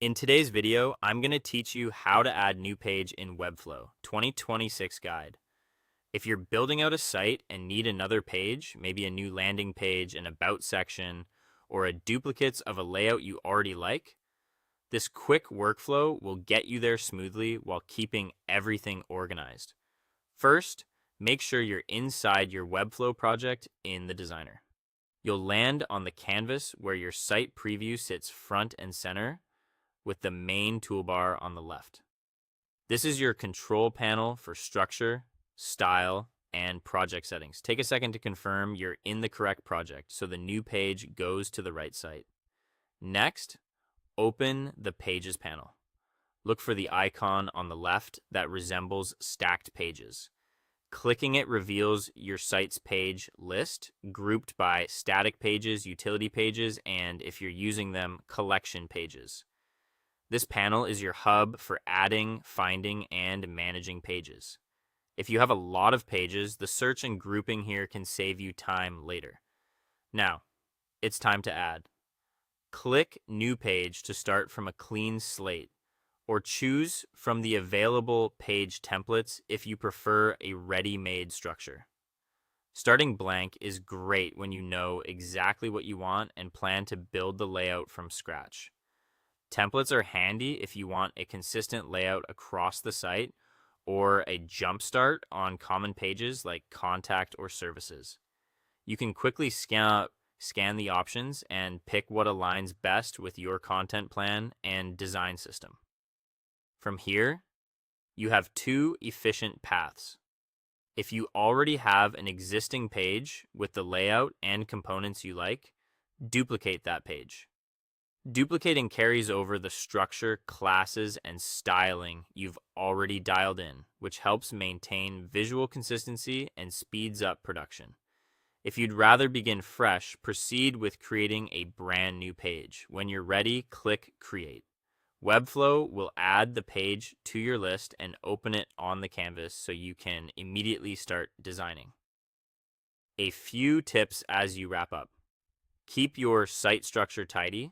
In today's video, I'm going to teach you how to add new page in Webflow 2026 guide. If you're building out a site and need another page, maybe a new landing page, an about section, or a duplicates of a layout you already like, this quick workflow will get you there smoothly while keeping everything organized. First, make sure you're inside your Webflow project in the designer. You'll land on the canvas where your site preview sits front and center, with the main toolbar on the left. This is your control panel for structure, style, and project settings. Take a second to confirm you're in the correct project so the new page goes to the right site. Next, open the Pages panel. Look for the icon on the left that resembles stacked pages. Clicking it reveals your site's page list, grouped by static pages, utility pages, and if you're using them, collection pages. This panel is your hub for adding, finding, and managing pages. If you have a lot of pages, the search and grouping here can save you time later. Now, it's time to add. Click New Page to start from a clean slate, or choose from the available page templates if you prefer a ready-made structure. Starting blank is great when you know exactly what you want and plan to build the layout from scratch. Templates are handy if you want a consistent layout across the site or a jump start on common pages like contact or services. You can quickly scan the options and pick what aligns best with your content plan and design system. From here, you have two efficient paths. If you already have an existing page with the layout and components you like, duplicate that page. Duplicating carries over the structure, classes, and styling you've already dialed in, which helps maintain visual consistency and speeds up production. If you'd rather begin fresh, proceed with creating a brand new page. When you're ready, click Create. Webflow will add the page to your list and open it on the canvas so you can immediately start designing. A few tips as you wrap up. Keep your site structure tidy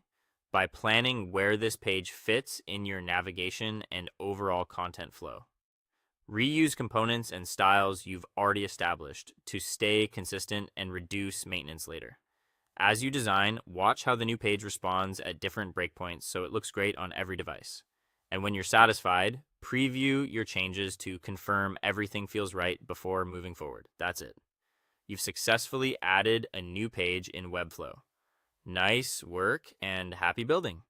by planning where this page fits in your navigation and overall content flow. Reuse components and styles you've already established to stay consistent and reduce maintenance later. As you design, watch how the new page responds at different breakpoints so it looks great on every device. And when you're satisfied, preview your changes to confirm everything feels right before moving forward. That's it. You've successfully added a new page in Webflow. Nice work and happy building.